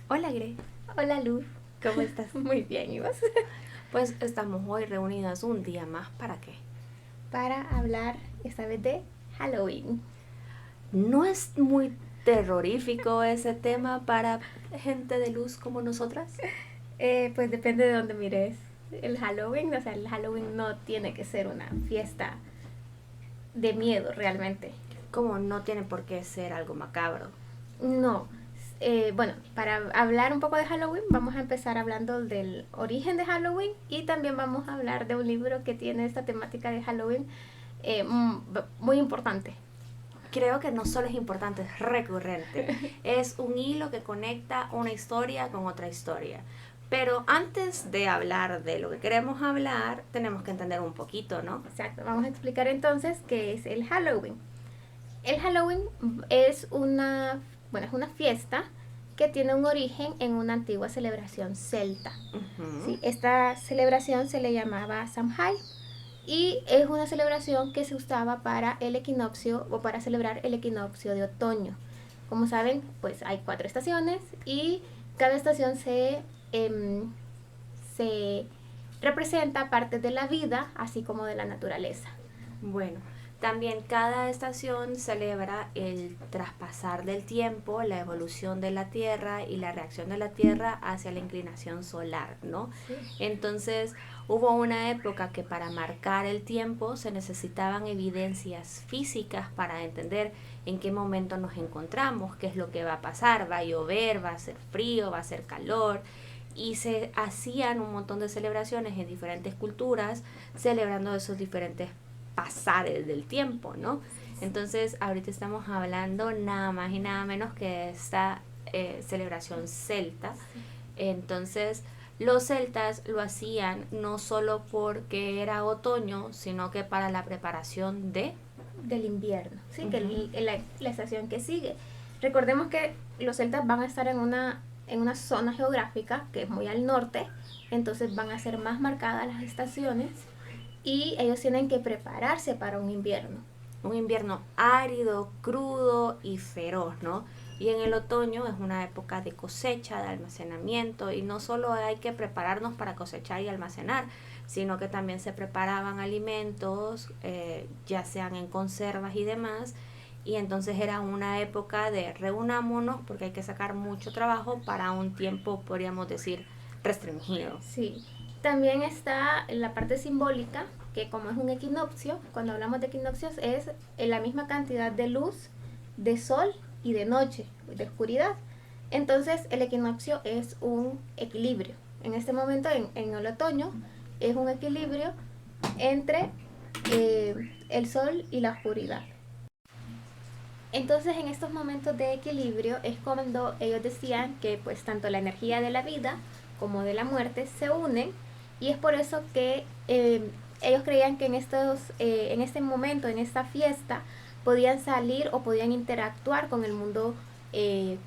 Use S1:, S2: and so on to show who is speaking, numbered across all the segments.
S1: Hola, Gre.
S2: Hola Luz,
S1: ¿Cómo estás?
S2: muy bien, ¿y vos?
S1: Pues estamos hoy reunidas un día más. ¿Para qué?
S2: Para hablar esta vez de Halloween.
S1: ¿No es muy terrorífico ese tema para gente de luz como nosotras?
S2: Pues depende de dónde mires el Halloween, o sea, el Halloween no tiene que ser una fiesta de miedo realmente.
S1: Como no tiene por qué ser algo macabro.
S2: No, bueno, para hablar un poco de Halloween vamos a empezar hablando del origen de Halloween y también vamos a hablar de un libro que tiene esta temática de Halloween muy importante.
S1: Creo que no solo es importante, es recurrente. Es un hilo que conecta una historia con otra historia. Pero antes de hablar de lo que queremos hablar, tenemos que entender un poquito, ¿no?
S2: Exacto, vamos a explicar entonces qué es el Halloween. El Halloween es bueno, es una fiesta que tiene un origen en una antigua celebración celta.
S1: Ujú.
S2: ¿Sí? Esta celebración se le llamaba Samhain y es una celebración que se usaba para el equinoccio o para celebrar el equinoccio de otoño. Como saben, pues hay 4 estaciones y cada estación se representa partes de la vida, así como de la naturaleza.
S1: Bueno, también cada estación celebra el traspasar del tiempo, la evolución de la Tierra y la reacción de la Tierra hacia la inclinación solar, ¿no?
S2: Sí.
S1: Entonces hubo una época que para marcar el tiempo se necesitaban evidencias físicas para entender en qué momento nos encontramos, qué es lo que va a pasar, va a llover, va a ser frío, va a ser calor. Y se hacían un montón de celebraciones en diferentes culturas celebrando esos diferentes pasares del tiempo, ¿no? Entonces, ahorita estamos hablando nada más y nada menos que de esta celebración celta. Entonces, los celtas lo hacían no solo porque era otoño, sino que para la preparación de...
S2: Del invierno, ¿sí? Que
S1: Ujú.
S2: la estación que sigue. Recordemos que los celtas van a estar en una zona geográfica que es muy al norte, entonces van a ser más marcadas las estaciones y ellos tienen que prepararse para un invierno.
S1: Un invierno árido, crudo y feroz, ¿no? Y en el otoño es una época de cosecha, de almacenamiento, y no solo hay que prepararnos para cosechar y almacenar, sino que también se preparaban alimentos, ya sean en conservas y demás, y entonces era una época de reunámonos porque hay que sacar mucho trabajo para un tiempo, podríamos decir, restringido.
S2: Sí, también está la parte simbólica, que como es un equinoccio, cuando hablamos de equinoccios es la misma cantidad de luz, de sol y de noche, de oscuridad. Entonces el equinoccio es un equilibrio. En este momento, en el otoño, es un equilibrio entre el sol y la oscuridad. Entonces en estos momentos de equilibrio es cuando ellos decían que pues tanto la energía de la vida como de la muerte se unen y es por eso que ellos creían que en este momento, en esta fiesta, podían salir o podían interactuar con el mundo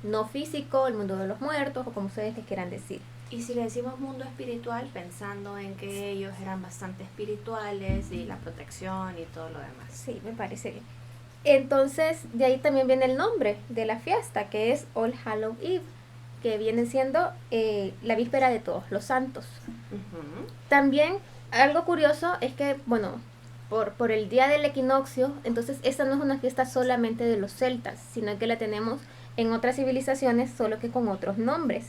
S2: no físico, el mundo de los muertos o como ustedes les quieran decir.
S1: Y si le decimos mundo espiritual, pensando en que ellos eran bastante espirituales y la protección y todo lo demás.
S2: Sí, me parece bien. Entonces, de ahí también viene el nombre de la fiesta, que es All Hallow Eve, que viene siendo la víspera de todos los santos.
S1: Ujú.
S2: También, algo curioso es que, bueno, por el día del equinoccio, entonces esta no es una fiesta solamente de los celtas, sino que la tenemos en otras civilizaciones, solo que con otros nombres.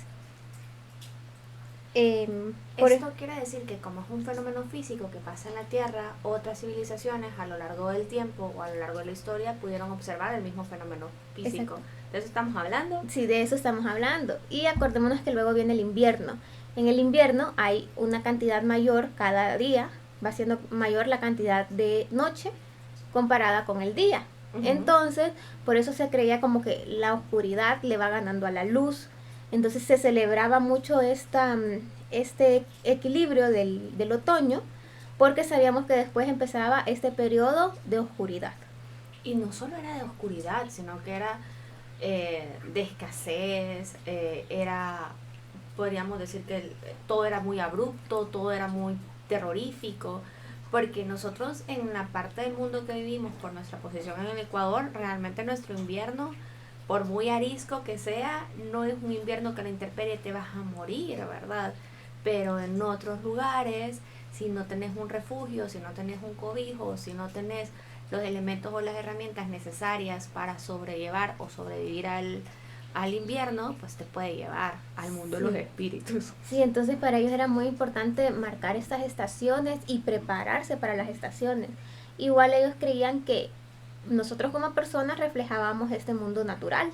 S2: Eh, por,
S1: Esto quiere decir que como es un fenómeno físico que pasa en la Tierra, otras civilizaciones a lo largo del tiempo o a lo largo de la historia pudieron observar el mismo fenómeno físico.
S2: exacto.
S1: De eso estamos hablando.
S2: Sí, de eso estamos hablando. Y acordémonos que luego viene el invierno. En el invierno hay una cantidad mayor cada día, va siendo mayor la cantidad de noche comparada con el día.
S1: Ujú.
S2: Entonces, por eso se creía como que la oscuridad le va ganando a la luz. Entonces se celebraba mucho este equilibrio del otoño porque sabíamos que después empezaba este periodo de oscuridad.
S1: Y no solo era de oscuridad, sino que era de escasez, era, podríamos decir que todo era muy abrupto, todo era muy terrorífico, porque nosotros en la parte del mundo que vivimos por nuestra posición en el Ecuador, realmente nuestro invierno por muy arisco que sea, no es un invierno que a la intemperie te vas a morir, ¿verdad? Pero en otros lugares, si no tenés un refugio, si no tenés un cobijo, si no tenés los elementos o las herramientas necesarias para sobrellevar o sobrevivir al invierno, pues te puede llevar al mundo de los espíritus.
S2: Sí, entonces para ellos era muy importante marcar estas estaciones y prepararse para las estaciones. Igual ellos creían que nosotros como personas reflejábamos este mundo natural.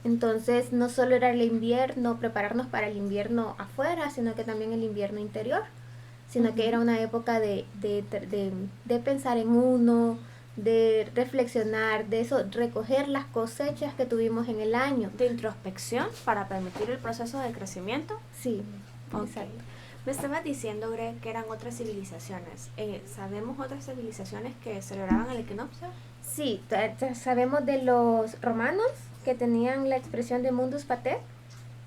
S2: Entonces no solo era el invierno, prepararnos para el invierno afuera, sino que también el invierno interior, sino que era una época de pensar en uno, de reflexionar, de eso, recoger las cosechas que tuvimos en el año.
S1: De introspección para permitir el proceso de crecimiento.
S2: Sí,
S1: okay.
S2: Exacto.
S1: Me estabas diciendo, Greg, que eran otras civilizaciones. ¿Sabemos otras civilizaciones que celebraban el equinoccio?
S2: Sí, sabemos de los romanos que tenían la expresión de Mundus Pater,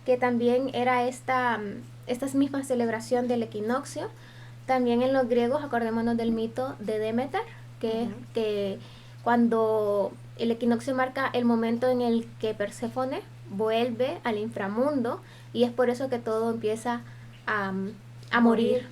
S2: que también era esta misma celebración del equinoccio. También en los griegos, acordémonos del mito de Demeter, que, que cuando el equinoccio marca el momento en el que Perséfone vuelve al inframundo, y es por eso que todo empieza a morir.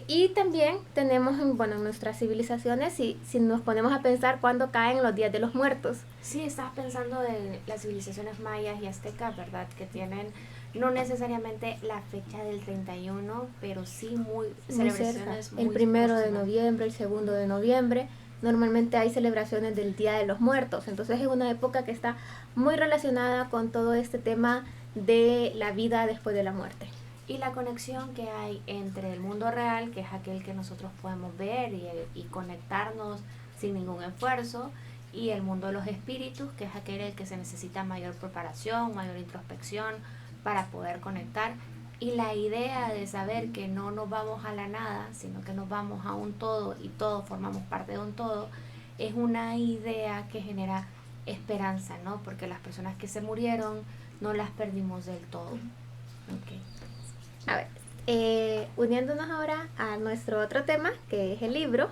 S2: Y también tenemos, bueno, en nuestras civilizaciones, si nos ponemos a pensar cuándo caen los días de los muertos.
S1: Sí, estás pensando de las civilizaciones mayas y aztecas, ¿verdad? Que tienen no necesariamente la fecha del 31, pero sí muy celebraciones
S2: cerca. El 1 de noviembre, el 2 de noviembre. Normalmente hay celebraciones del Día de los Muertos. Entonces es una época que está muy relacionada con todo este tema de la vida después de la muerte.
S1: Y la conexión que hay entre el mundo real, que es aquel que nosotros podemos ver y conectarnos sin ningún esfuerzo, y el mundo de los espíritus, que es aquel en el que se necesita mayor preparación, mayor introspección para poder conectar. Y la idea de saber que no nos vamos a la nada, sino que nos vamos a un todo y todos formamos parte de un todo, es una idea que genera esperanza, ¿no? Porque las personas que se murieron no las perdimos del todo. Okay.
S2: A ver, uniéndonos ahora a nuestro otro tema, que es el libro.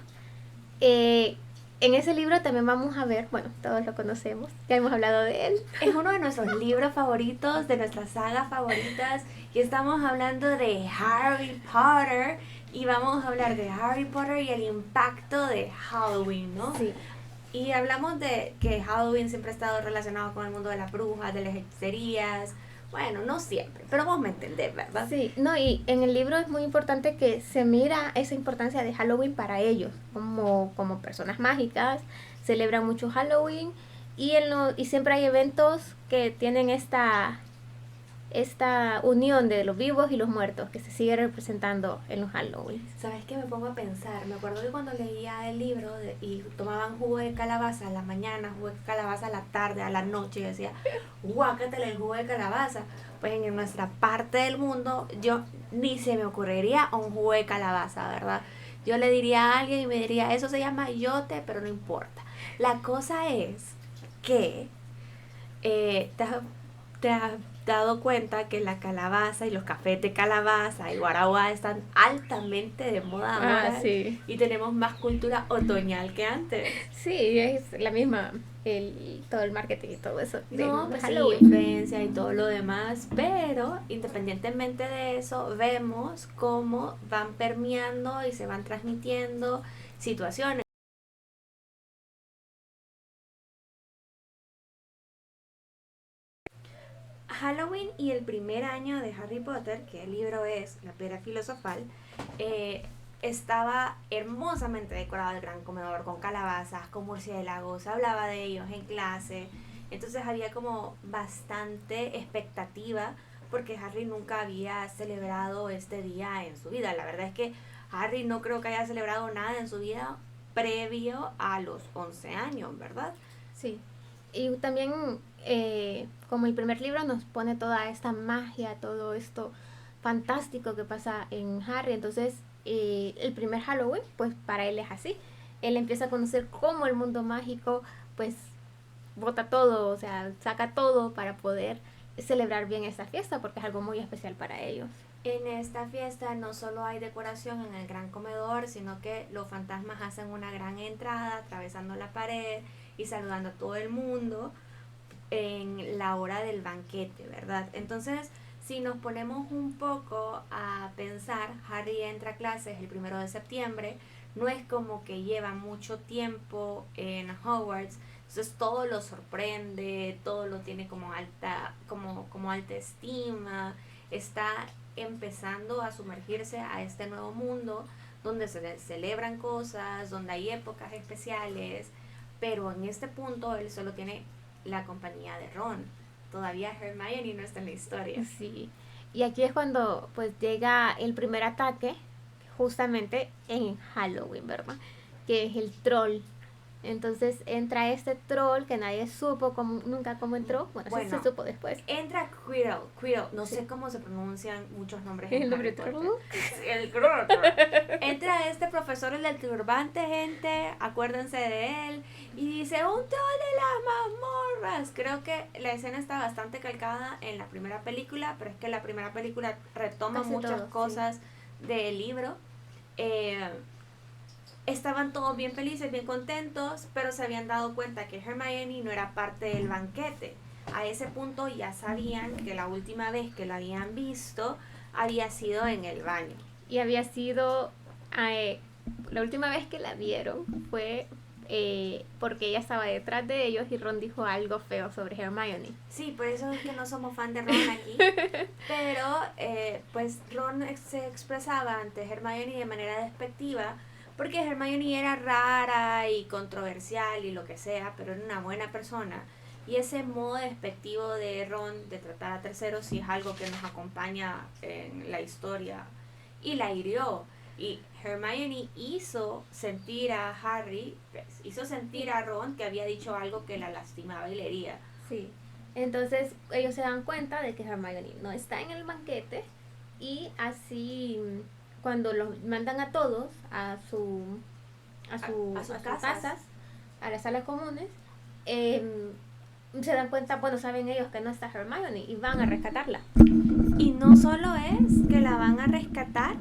S2: En ese libro también vamos a ver, bueno, todos lo conocemos, ya hemos hablado de él.
S1: Es uno de nuestros libros favoritos, de nuestras sagas favoritas, y estamos hablando de Harry Potter, y vamos a hablar de Harry Potter y el impacto de Halloween, ¿no?
S2: Sí.
S1: Y hablamos de que Halloween siempre ha estado relacionado con el mundo de las brujas, de las hechicerías. Bueno, no siempre, pero vos me entendés, ¿verdad?
S2: Sí, no, y en el libro es muy importante que se mira esa importancia de Halloween para ellos, como personas mágicas, celebran mucho Halloween, y siempre hay eventos que tienen esta unión de los vivos y los muertos que se sigue representando en los Halloween.
S1: ¿Sabes qué? Me pongo a pensar, me acuerdo que cuando leía el libro y tomaban jugo de calabaza a la mañana, jugo de calabaza a la tarde, a la noche, y decía, guácatele el jugo de calabaza. Pues en nuestra parte del mundo yo ni se me ocurriría un jugo de calabaza, ¿verdad? Yo le diría a alguien y me diría, eso se llama yote, pero no importa. La cosa es que te has dado cuenta que la calabaza y los cafés de calabaza y guaraguá están altamente de moda ahora.
S2: Sí.
S1: Y tenemos más cultura otoñal que antes.
S2: Sí, es la misma, todo el marketing y todo eso.
S1: No, pues sí, influencia y todo lo demás, pero independientemente de eso, vemos cómo van permeando y se van transmitiendo situaciones. Halloween y el primer año de Harry Potter, que el libro es La Piedra Filosofal, estaba hermosamente decorado el gran comedor con calabazas, con murciélagos, hablaba de ellos en clase, entonces había como bastante expectativa porque Harry nunca había celebrado este día en su vida. La verdad es que Harry no creo que haya celebrado nada en su vida previo a los 11 años, ¿verdad?
S2: Sí. Y también, como el primer libro nos pone toda esta magia, todo esto fantástico que pasa en Harry, entonces el primer Halloween, pues para él es así. Él empieza a conocer cómo el mundo mágico, pues, bota todo, o sea, saca todo para poder celebrar bien esta fiesta, porque es algo muy especial para ellos.
S1: En esta fiesta no solo hay decoración en el gran comedor, sino que los fantasmas hacen una gran entrada, atravesando la pared y saludando a todo el mundo. en la hora del banquete, ¿verdad? Entonces, si nos ponemos un poco a pensar, Harry entra a clases el 1 de septiembre, no es como que lleva mucho tiempo en Hogwarts, entonces todo lo sorprende, todo lo tiene como alta estima, está empezando a sumergirse a este nuevo mundo donde se celebran cosas, donde hay épocas especiales, pero en este punto él solo tiene la compañía de Ron. Todavía Hermione no está en la historia.
S2: Sí. Y aquí es cuando pues llega el primer ataque, justamente en Halloween, ¿verdad? Que es el troll. Entonces entra este troll que nadie supo nunca cómo entró. Bueno, sí se supo después.
S1: Entra Quirrell, no sé cómo se pronuncian muchos nombres en
S2: El
S1: Harry
S2: nombre
S1: Potter. El Entra este profesor, el del turbante, gente, acuérdense de él, y dice, un troll de las mazmorras. Creo que la escena está bastante calcada en la primera película, pero es que la primera película retoma
S2: Casi
S1: muchas
S2: todo,
S1: cosas del libro. Estaban todos bien felices, bien contentos, pero se habían dado cuenta que Hermione no era parte del banquete. A ese punto ya sabían que la última vez que la habían visto había sido en el baño.
S2: Y había sido, la última vez que la vieron fue porque ella estaba detrás de ellos y Ron dijo algo feo sobre Hermione.
S1: Sí, por eso es que no somos fan de Ron aquí. Pero pues Ron se expresaba ante Hermione de manera despectiva, porque Hermione era rara y controversial y lo que sea, pero era una buena persona. Y ese modo despectivo de Ron de tratar a terceros sí es algo que nos acompaña en la historia. Y la hirió. Y Hermione hizo sentir a Harry, hizo sentir a Ron que había dicho algo que la lastimaba y le hería.
S2: Sí. Entonces ellos se dan cuenta de que Hermione no está en el banquete y así cuando los mandan a todos a sus casas, a las salas comunes, se dan cuenta, bueno, saben ellos que no está Hermione y van a rescatarla.
S1: Y no solo es que la van a rescatar,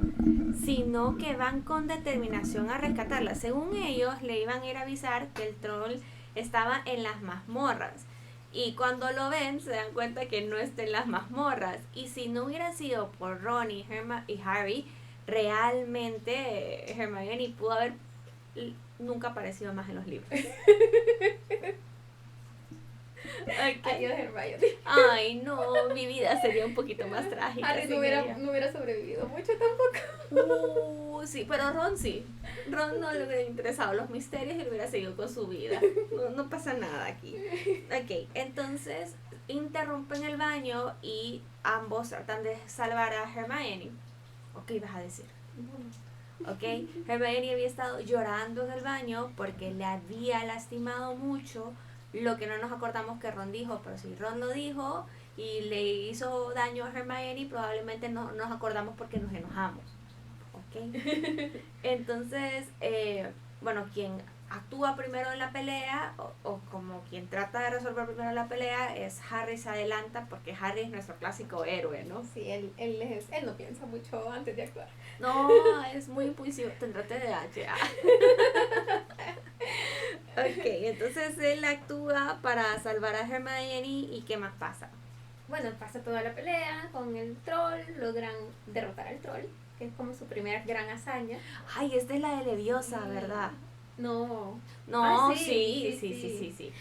S1: sino que van con determinación a rescatarla. Según ellos, le iban a ir a avisar que el troll estaba en las mazmorras. Y cuando lo ven, se dan cuenta que no está en las mazmorras. Y si no hubiera sido por Ron y Harry, realmente Hermione pudo haber nunca aparecido más en los libros.
S2: Okay. Adiós, Hermione.
S1: Ay, no, mi vida sería un poquito más trágica.
S2: Harry no hubiera sobrevivido mucho tampoco.
S1: Sí, pero Ron sí. Ron no le hubiera interesado los misterios y hubiera seguido con su vida. No pasa nada aquí. Ok, entonces interrumpen el baño y ambos tratan de salvar a Hermione. ¿Qué ibas a decir? Ok, Hermione había estado llorando en el baño porque le había lastimado mucho. Lo que no nos acordamos que Ron dijo, pero si Ron lo dijo y le hizo daño a Hermione, probablemente no nos acordamos porque nos enojamos. ¿Ok? Entonces, bueno, quien actúa primero en la pelea o como quien trata de resolver primero la pelea es Harry. Se adelanta porque Harry es nuestro clásico héroe, ¿no?
S2: Sí, él no piensa mucho antes de actuar.
S1: No, es muy impulsivo, tendrá TDAH. Ok, entonces él actúa para salvar a Hermione. ¿Y qué más pasa?
S2: Bueno, pasa toda la pelea con el troll, logran derrotar al troll, que es como su primera gran hazaña.
S1: Ay, esta es la de Leviosa, ¿verdad?
S2: No.
S1: Sí.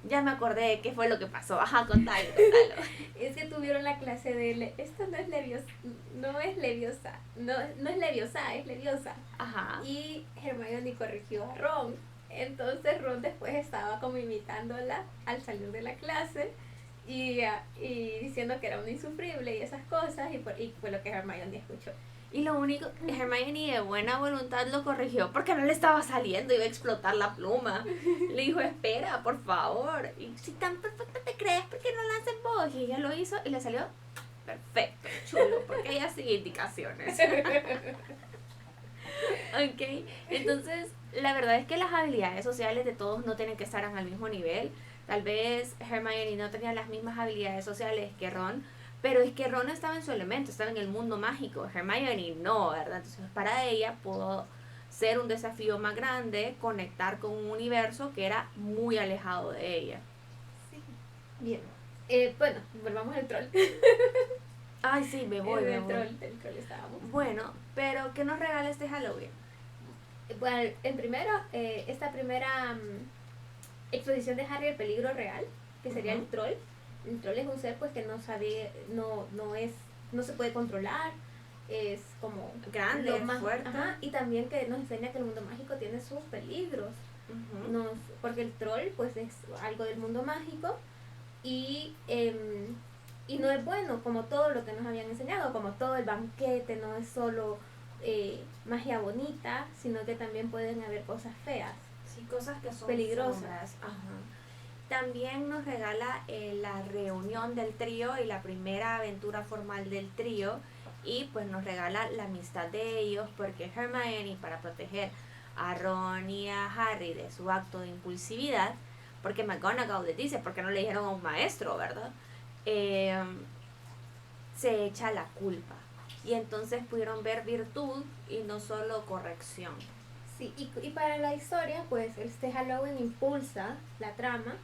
S1: Ya me acordé qué fue lo que pasó. Ajá, contalo.
S2: Es que tuvieron la clase de esto no es Leviosa, es Leviosa.
S1: Ajá.
S2: Y Hermione corrigió a Ron. Entonces Ron después estaba como imitándola al salir de la clase y diciendo que era un insufrible y esas cosas, y fue lo que Hermione escuchó.
S1: Y lo único, Hermione de buena voluntad lo corrigió porque no le estaba saliendo, iba a explotar la pluma. Le dijo, espera, por favor. Y si tan perfecta te crees, ¿por qué no la haces vos? Y ella lo hizo y le salió perfecto, chulo, porque ella sigue indicaciones. Ok, entonces la verdad es que las habilidades sociales de todos no tienen que estar al mismo nivel. Tal vez Hermione no tenía las mismas habilidades sociales que Ron, pero es que Ron estaba en su elemento, estaba en el mundo mágico. Hermione no, ¿verdad? Entonces para ella pudo ser un desafío más grande conectar con un universo que era muy alejado de ella.
S2: Sí. Bien. Bueno, volvamos al troll.
S1: Ay, sí, me voy, me
S2: Del
S1: voy.
S2: troll estábamos.
S1: Bueno, pero ¿qué nos regala este Halloween?
S2: Bueno, en primero, esta primera exposición de Harry el peligro real, que sería
S1: Ujú.
S2: el troll. El troll es un ser pues que no sabe, no se puede controlar, es como
S1: Grande,
S2: lo más,
S1: fuerte.
S2: ajá, y también que nos enseña que el mundo mágico tiene sus peligros.
S1: Ujú.
S2: Porque el troll pues es algo del mundo mágico y, y no es bueno como todo lo que nos habían enseñado, como todo el banquete, no es solo magia bonita, sino que también pueden haber cosas feas.
S1: Sí, cosas que son
S2: Peligrosas.
S1: sombras. Ajá. También nos regala la reunión del trío y la primera aventura formal del trío, y pues nos regala la amistad de ellos, porque Hermione, para proteger a Ron y a Harry de su acto de impulsividad, porque McGonagall les dice, porque no le dijeron a un maestro, ¿verdad? Eh, Se echa la culpa, y entonces pudieron ver virtud y no solo corrección.
S2: Sí, y para la historia, pues este Halloween impulsa la trama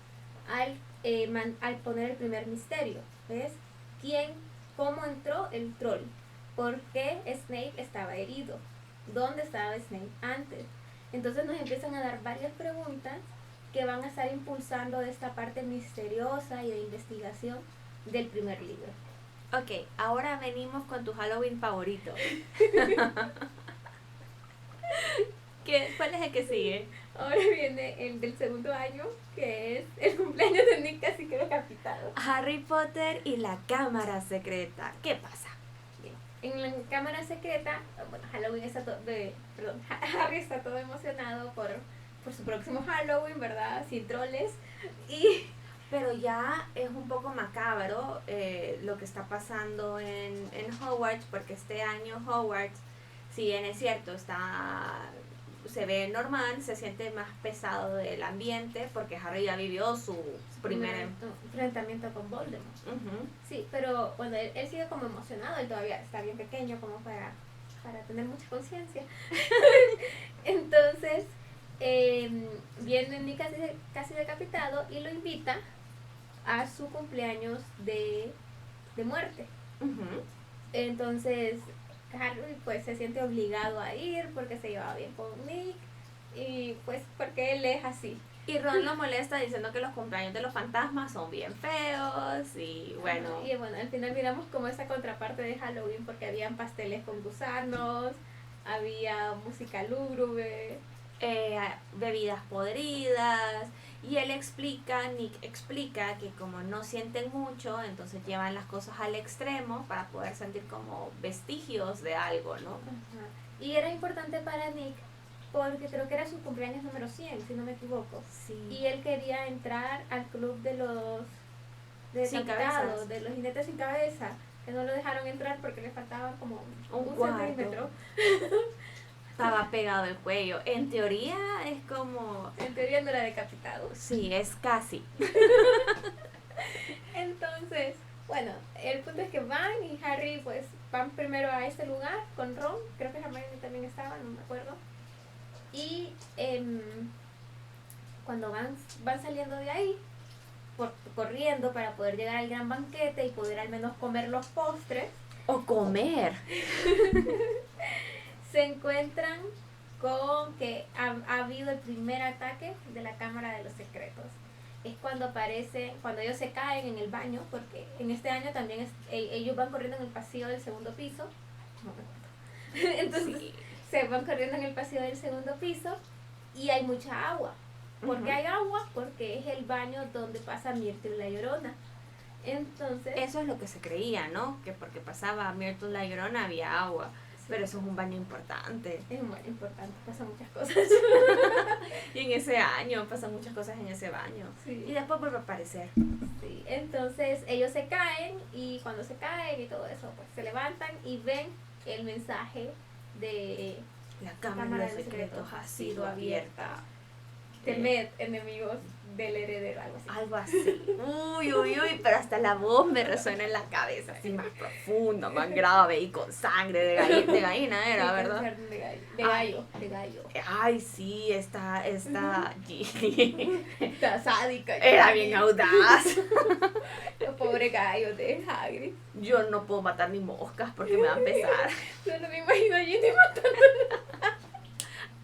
S2: al poner el primer misterio, ¿ves? ¿Quién, cómo entró el troll? ¿Por qué Snape estaba herido? ¿Dónde estaba Snape antes? Entonces nos empiezan a dar varias preguntas que van a estar impulsando esta parte misteriosa y de investigación del primer libro.
S1: Ok, ahora venimos con tu Halloween favorito. ¿Cuál es el que sigue?
S2: Ahora viene el del segundo año, que es el cumpleaños de Nick Casi que decapitado.
S1: Harry Potter y la cámara secreta. ¿Qué pasa?
S2: En la cámara secreta, bueno, Halloween está perdón, Harry está todo emocionado por su próximo Halloween, ¿verdad? Sin troles. Y
S1: Pero ya es un poco macabro lo que está pasando en Hogwarts, porque este año Hogwarts, si bien es cierto, se ve normal, se siente más pesado el ambiente, porque Harry ya vivió su primer...
S2: enfrentamiento con Voldemort.
S1: Ujú.
S2: Sí, pero bueno, él sigue como emocionado, él todavía está bien pequeño como para tener mucha conciencia. Entonces, viene Nick casi decapitado y lo invita a su cumpleaños de muerte.
S1: Ujú.
S2: Entonces, Harry pues se siente obligado a ir porque se llevaba bien con Nick y pues porque él es así.
S1: Y Ron lo molesta diciendo que los cumpleaños de los fantasmas son bien feos, y bueno...
S2: Y bueno, al final miramos como esa contraparte de Halloween porque habían pasteles con gusanos, había música lúgubre.
S1: Bebidas podridas, y Nick explica que como no sienten mucho, entonces llevan las cosas al extremo para poder sentir como vestigios de algo, ¿no?
S2: Ajá. Y era importante para Nick porque creo que era su cumpleaños número 100, si no me equivoco.
S1: Sí.
S2: Y él quería entrar al club de los decapitados, de los jinetes sin cabeza, que no lo dejaron entrar porque le faltaba como un centímetro.
S1: Estaba pegado el cuello. En teoría es como...
S2: En teoría no era decapitado.
S1: Sí, es casi.
S2: Entonces, bueno, el punto es que van y Harry pues van primero a este lugar con Ron, creo que Hermione también estaba, no me acuerdo. Y cuando van saliendo de ahí, corriendo para poder llegar al gran banquete y poder al menos comer los postres,
S1: O comer.
S2: se encuentran con que ha habido el primer ataque de la Cámara de los Secretos. Es cuando cuando ellos se caen en el baño, porque en este año también ellos van corriendo en el pasillo del segundo piso. Entonces se van corriendo en el pasillo del segundo piso y hay mucha agua. ¿Por qué hay agua? Porque es el baño donde pasa Myrtle la Llorona. Entonces,
S1: eso es lo que se creía, ¿no? Que porque pasaba Myrtle la Llorona había agua. Sí. Pero eso es un baño importante.
S2: Es un baño importante, pasan muchas cosas.
S1: Y en ese año pasan muchas cosas en ese baño.
S2: Sí.
S1: Y después vuelve a aparecer.
S2: Sí, entonces ellos se caen y cuando se caen y todo eso, pues se levantan y ven el mensaje de
S1: la Cámara de los Secretos ha sido abierta.
S2: Temed, enemigos del heredero, algo así.
S1: Algo así. Uy, uy, uy, pero hasta la voz me resuena en la cabeza, así más profundo, más grave y con sangre de gallina era,
S2: Sí,
S1: ¿verdad?
S2: con gallo, de gallo.
S1: Ay, sí, esta
S2: Está sádica.
S1: era bien audaz.
S2: Los pobres gallos de Hagrid.
S1: Yo no puedo matar ni moscas porque me va a pesar.
S2: Yo no me imagino a Ginny matando.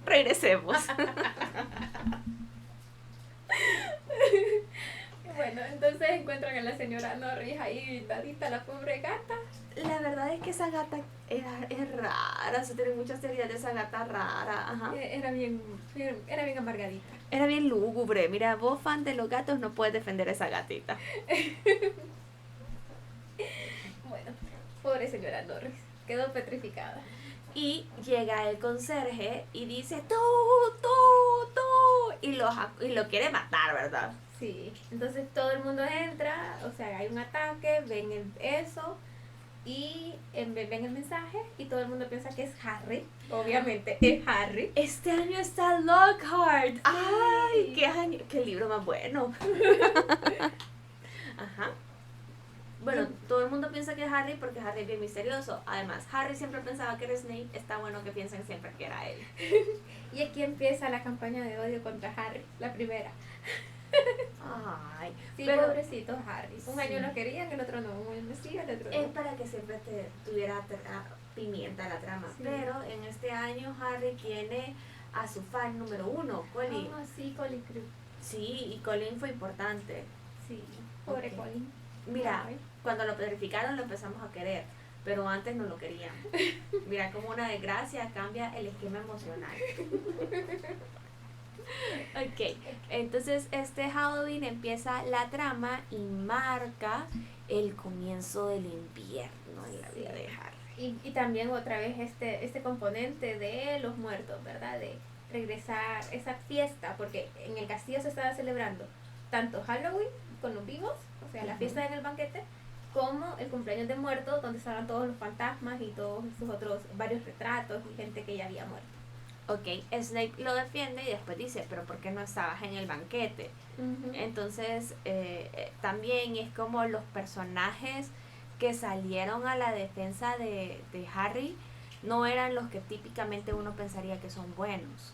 S1: Regresemos.
S2: Bueno, entonces encuentran a la señora Norris ahí, dadita, la pobre gata.
S1: La verdad es que esa gata es rara, se tienen muchas teorías de esa gata rara. Ajá.
S2: Era bien amargadita.
S1: Era bien lúgubre. Mira, vos fan de los gatos no puedes defender a esa gatita.
S2: Bueno, pobre señora Norris, quedó petrificada.
S1: Y llega el conserje y dice, tú, y lo quiere matar, ¿verdad?
S2: Sí, entonces todo el mundo entra, o sea, hay un ataque, ven eso y ven el mensaje y todo el mundo piensa que es Harry. Obviamente es Harry.
S1: Este año está Lockhart.
S2: Sí.
S1: ¡Ay! ¡Qué libro más bueno! Ajá. Bueno, todo el mundo piensa que es Harry porque Harry es bien misterioso. Además, Harry siempre pensaba que era Snape. Está bueno que piensen siempre que era él.
S2: Y aquí empieza la campaña de odio contra Harry, la primera.
S1: Ay,
S2: Sí,
S1: pero
S2: pobrecito Harry. Un
S1: sí.
S2: año lo querían, el otro no. Un año sí, el otro
S1: es
S2: no.
S1: para que siempre tuviera pimienta la trama.
S2: Sí.
S1: Pero en este año Harry tiene a su fan número 1, Colin.
S2: Ah, sí, Colin Crew.
S1: Sí, y Colin fue importante.
S2: Sí, pobre
S1: Ok.
S2: Colin.
S1: Mira,
S2: Ay.
S1: cuando lo petrificaron lo empezamos a querer, pero antes no lo queríamos. Mira cómo una desgracia cambia el esquema emocional. Ok, entonces este Halloween empieza la trama y marca el comienzo del invierno en la vida de Harry.
S2: Y también otra vez este componente de los muertos, ¿verdad? De regresar esa fiesta, porque en el castillo se estaba celebrando tanto Halloween con los vivos, o sea, la
S1: Ujú.
S2: fiesta en el banquete, como el cumpleaños de muertos, donde estaban todos los fantasmas y todos sus otros varios retratos y gente que ya había muerto.
S1: Ok, Snape lo defiende y después dice, pero ¿por qué no estabas en el banquete? Entonces, también es como los personajes que salieron a la defensa de Harry no eran los que típicamente uno pensaría que son buenos.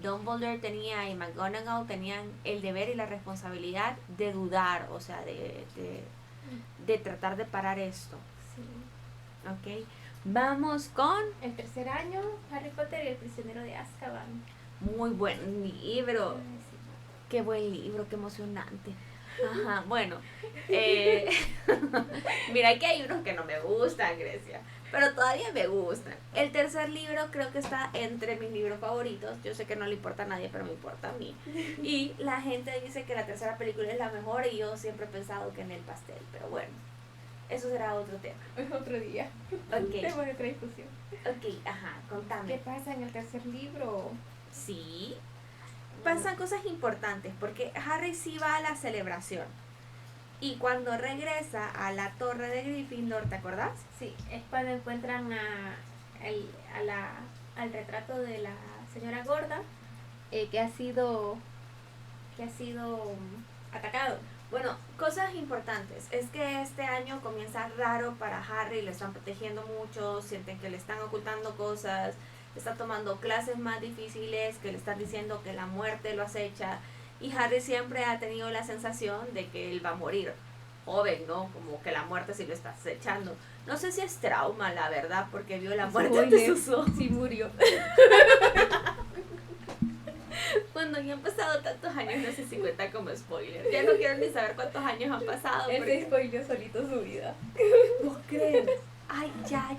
S1: Dumbledore tenía y McGonagall tenían el deber y la responsabilidad de dudar, o sea, de tratar de parar esto.
S2: Sí.
S1: Ok, vamos con
S2: El tercer año, Harry Potter y el prisionero de Azkaban.
S1: muy buen libro.
S2: Ay, sí.
S1: Qué buen libro, qué emocionante. Ajá, bueno. Mira que hay unos que no me gustan, Grecia, pero todavía me gustan. El tercer libro creo que está entre mis libros favoritos. Yo sé que no le importa a nadie, pero me importa a mí. Y la gente dice que la tercera película es la mejor y yo siempre he pensado que en el pastel, pero bueno, eso será otro tema.
S2: Es otro día.
S1: Ok,
S2: Tema de otra discusión.
S1: ok, ajá,
S2: ¿Qué
S1: contame.
S2: pasa en el tercer libro?
S1: Sí, pasan cosas importantes porque Harry sí va a la celebración y cuando regresa a la torre de Gryffindor, ¿te acordás?
S2: Sí, es cuando encuentran al retrato de la señora gorda que ha sido atacado.
S1: Bueno, cosas importantes es que este año comienza raro para Harry, lo están protegiendo mucho, sienten que le están ocultando cosas, está tomando clases más difíciles, que le están diciendo que la muerte lo acecha y Harry siempre ha tenido la sensación de que él va a morir joven, ¿no? Como que la muerte sí lo está acechando. No sé si es trauma, la verdad, porque vio la muerte ante sus ojos.
S2: Sí, murió.
S1: Cuando ya han pasado tantos años, no sé si cuenta como spoiler. Ya no quiero ni saber cuántos años han pasado.
S2: Él
S1: Porque...
S2: se spoileó solito su vida.
S1: ¿Vos crees? Ay, ya.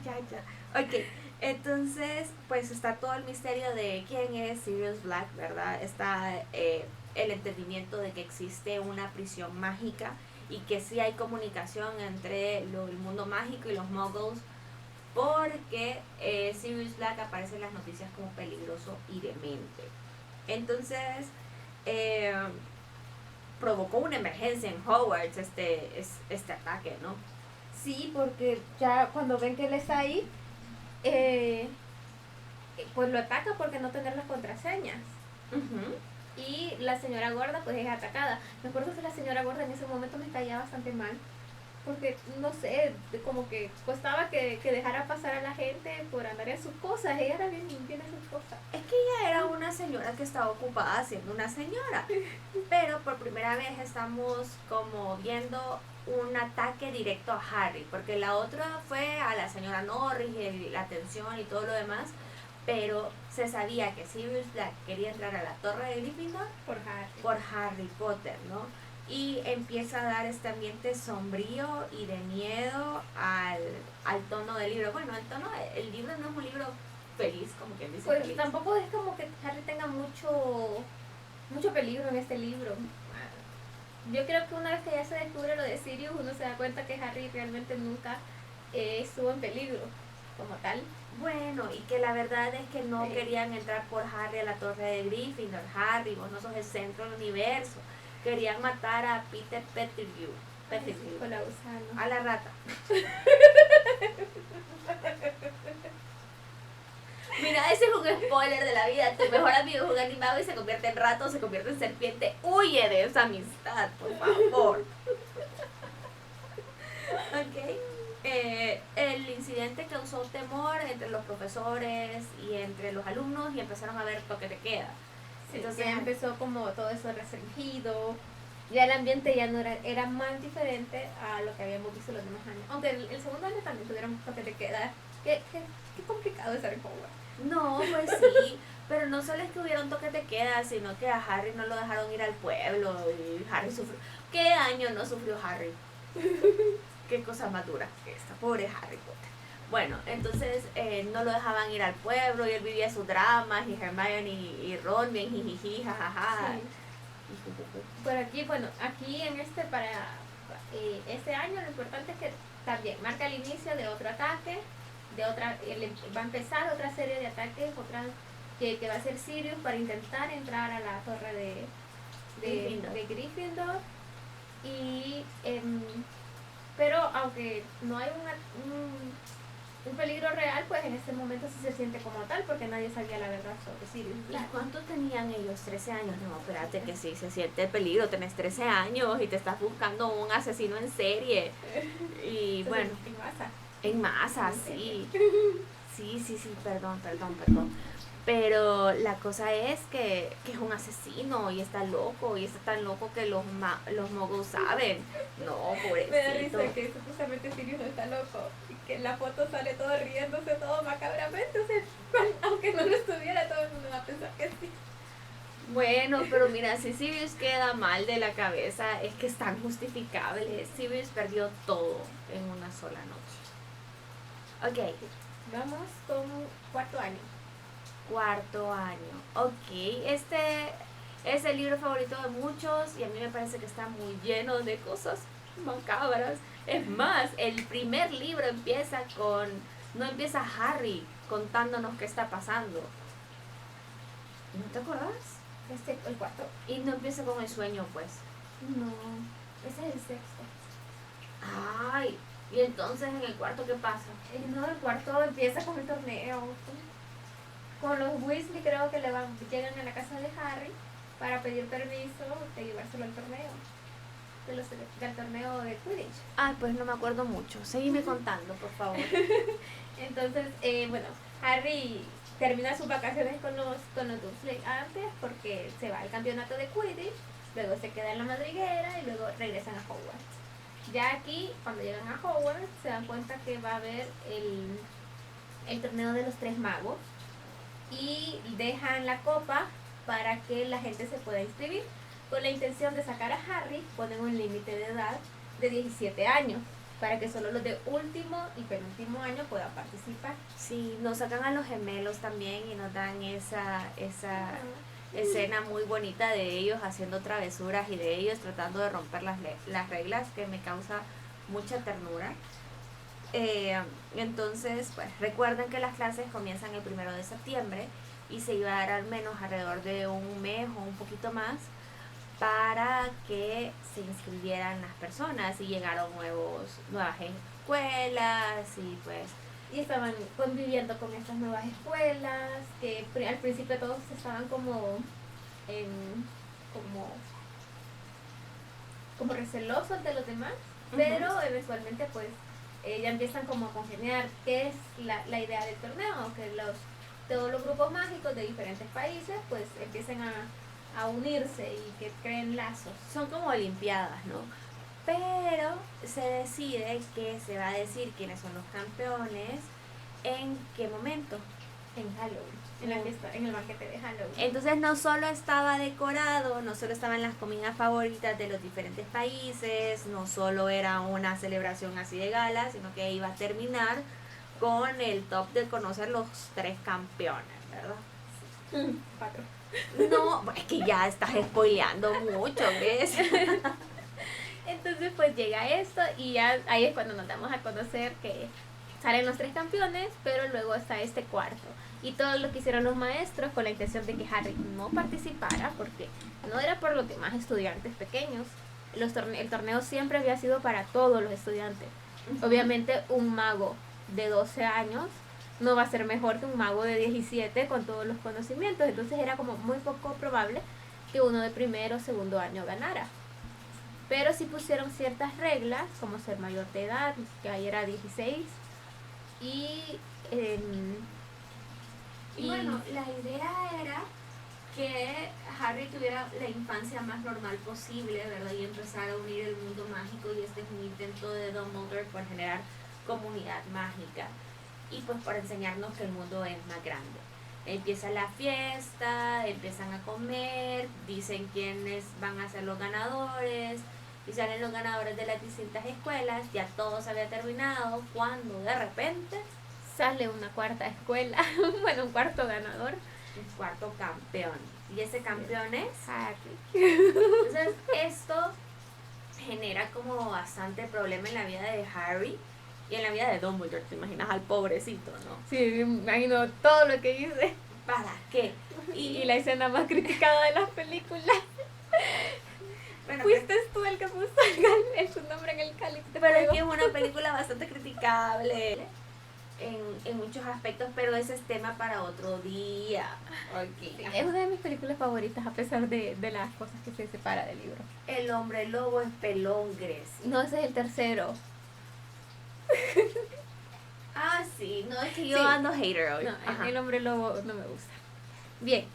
S1: Ok, entonces, pues está todo el misterio de quién es Sirius Black, ¿verdad? Está el entendimiento de que existe una prisión mágica y que sí hay comunicación entre el mundo mágico y los muggles, porque Sirius Black aparece en las noticias como peligroso y demente. Entonces, provocó una emergencia en Hogwarts este ataque, ¿no?
S2: Sí, porque ya cuando ven que él está ahí, pues lo ataca porque no tener las contraseñas.
S1: Ujú.
S2: y la señora gorda pues es atacada. Me acuerdo que la señora gorda en ese momento me caía bastante mal, porque no sé, como que costaba que dejara pasar a la gente por andar en sus cosas. Ella era bien en sus cosas.
S1: Es que ella era una señora que estaba ocupada siendo una señora, pero por primera vez estamos como viendo un ataque directo a Harry, porque la otra fue a la señora Norris y la atención y todo lo demás, pero se sabía que Sirius Black quería entrar a la torre de Gryffindor por Harry Potter, ¿no? Y empieza a dar este ambiente sombrío y de miedo al tono del libro. Bueno, el libro no es un libro feliz, como quien dice
S2: Pues
S1: feliz.
S2: tampoco es como que Harry tenga mucho peligro en este libro. Yo creo que una vez que ya se descubre lo de Sirius, uno se da cuenta que Harry realmente nunca estuvo en peligro como tal.
S1: Bueno, y que la verdad es que no
S2: Sí.
S1: querían entrar por Harry a la torre de Gryffindor. Harry, vos no sos el centro del universo. Querían matar a Peter Pettigrew.
S2: Con la gusano.
S1: A la rata. Mira, ese es un spoiler de la vida. Tu mejor amigo es un animado y se convierte en rato, se convierte en serpiente. Huye de esa amistad, por favor. Ok. El incidente causó temor entre los profesores y entre los alumnos y empezaron a ver toque de queda.
S2: Sí,
S1: Entonces
S2: ya empezó como todo eso restringido. Ya el ambiente ya no era más diferente a lo que habíamos visto los demás años. Aunque el segundo año también tuvieron toque de queda. Qué complicado estar en Hogwarts.
S1: no, pues sí, pero no solo es que hubieron toques de queda, sino que a Harry no lo dejaron ir al pueblo y Harry sufrió. ¿Qué año no sufrió Harry? Qué cosa más dura que esta, pobre Harry Potter. Bueno, entonces no lo dejaban ir al pueblo y él vivía sus dramas y Hermione y Ron bien jijiji, jajaja.
S2: Sí. Pero aquí, bueno, aquí en este año lo importante es que también marca el inicio de otro ataque, va a empezar otra serie de ataques, que va a ser Sirius para intentar entrar a la torre de Gryffindor. Y pero aunque no hay un peligro real, pues en este momento sí se siente como tal, porque nadie sabía la verdad sobre Sirius
S1: ¿Y
S2: Black.
S1: cuánto tenían ellos? 13 años. No, espérate que sí, se siente el peligro. Tenés 13 años y te estás buscando un asesino en serie. Y
S2: Entonces,
S1: bueno, en masa, sí. Sí, perdón. Pero la cosa es que es un asesino y está loco. Y está tan loco que los muggles saben. No,
S2: Me da
S1: pobrecito.
S2: risa que supuestamente Sirius no está loco y que en la foto sale todo riéndose, todo macabramente. O sea, aunque no lo estuviera, todo el mundo va a pensar que sí.
S1: Bueno, pero mira, si Sirius queda mal de la cabeza, es que es tan justificable. Sirius perdió todo en una sola noche. Ok,
S2: Vamos con cuarto año.
S1: cuarto año. Ok, este es el libro favorito de muchos y a mí me parece que está muy lleno de cosas macabras. Es más, el primer libro no empieza Harry contándonos qué está pasando. ¿No te acuerdas?
S2: El cuarto.
S1: Y no empieza con el sueño, pues.
S2: No, ese es el sexto.
S1: Ay, y entonces en el cuarto, ¿qué pasa?
S2: No, el cuarto empieza con el torneo. Con los Weasley creo que llegan a la casa de Harry para pedir permiso de llevárselo al torneo. Del torneo de Quidditch.
S1: Ay, pues no me acuerdo mucho. Seguime contando, por favor.
S2: Entonces, bueno, Harry termina sus vacaciones con los Dursley antes porque se va al campeonato de Quidditch, luego se queda en la madriguera y luego regresan a Hogwarts. Ya aquí, cuando llegan a Hogwarts, se dan cuenta que va a haber el torneo de los 3 magos y dejan la copa para que la gente se pueda inscribir. Con la intención de sacar a Harry, ponen un límite de edad de 17 años para que solo los de último y penúltimo año puedan participar.
S1: Sí, nos sacan a los gemelos también y nos dan esa escena muy bonita de ellos haciendo travesuras y de ellos tratando de romper las reglas, que me causa mucha ternura. Entonces, pues recuerden que las clases comienzan el 1 de septiembre y se iba a dar al menos alrededor de un mes o un poquito más para que se inscribieran las personas y llegaron nuevas escuelas y pues...
S2: Y estaban conviviendo con estas nuevas escuelas, que al principio todos estaban como como, como recelosos de los demás,
S1: Ujú.
S2: pero eventualmente pues ya empiezan como a congeniar qué es la idea del torneo, que todos los grupos mágicos de diferentes países pues empiecen a unirse y que creen lazos.
S1: Son como olimpiadas, ¿no? Pero se decide que se va a decir quiénes son los campeones, en qué momento.
S2: En Halloween, en la fiesta, en el banquete de Halloween.
S1: Entonces no solo estaba decorado, no solo estaban las comidas favoritas de los diferentes países, no solo era una celebración así de gala, sino que iba a terminar con el top de conocer los 3 campeones, ¿verdad?
S2: 4.
S1: No, es que ya estás spoileando mucho, ¿ves?
S2: Entonces pues llega esto y ya ahí es cuando nos damos a conocer que salen los 3 campeones, pero luego está este cuarto. Y todo lo que hicieron los maestros con la intención de que Harry no participara, porque no era por los demás estudiantes pequeños. El torneo siempre había sido para todos los estudiantes. Obviamente un mago de 12 años no va a ser mejor que un mago de 17 con todos los conocimientos. Entonces era como muy poco probable que uno de primero o segundo año ganara. Pero sí pusieron ciertas reglas, como ser mayor de edad, que ahí era 16. Y
S1: bueno, la idea era que Harry tuviera la infancia más normal posible, ¿verdad? Y empezar a unir el mundo mágico, y este es un intento de Dumbledore por generar comunidad mágica y pues por enseñarnos que el mundo es más grande. Empieza la fiesta, empiezan a comer, dicen quiénes van a ser los ganadores y salen los ganadores de las distintas escuelas. Ya todo se había terminado cuando de repente
S2: sale una cuarta escuela, bueno, un cuarto ganador,
S1: un cuarto campeón. Y ese campeón es
S2: Harry.
S1: Entonces esto genera como bastante problema en la vida de Harry y en la vida de Dumbledore. Te imaginas al pobrecito, ¿no?
S2: Sí, me imagino todo lo que hice.
S1: ¿Para qué?
S2: Y la escena más criticada de las películas.
S1: Bueno,
S2: Fuiste tú el que puso su nombre en el cáliz de
S1: pero es
S2: fuego.
S1: que es una película bastante criticable en muchos aspectos, pero ese es tema para otro día. Okay.
S2: Sí, es una de mis películas favoritas a pesar de las cosas que se separa del libro.
S1: El hombre lobo es pelón, Grecia.
S2: No, ese es el tercero.
S1: Ah, sí, no, es que yo
S2: Sí.
S1: ando hater hoy.
S2: No,
S1: Ajá.
S2: el hombre lobo no me gusta. Bien,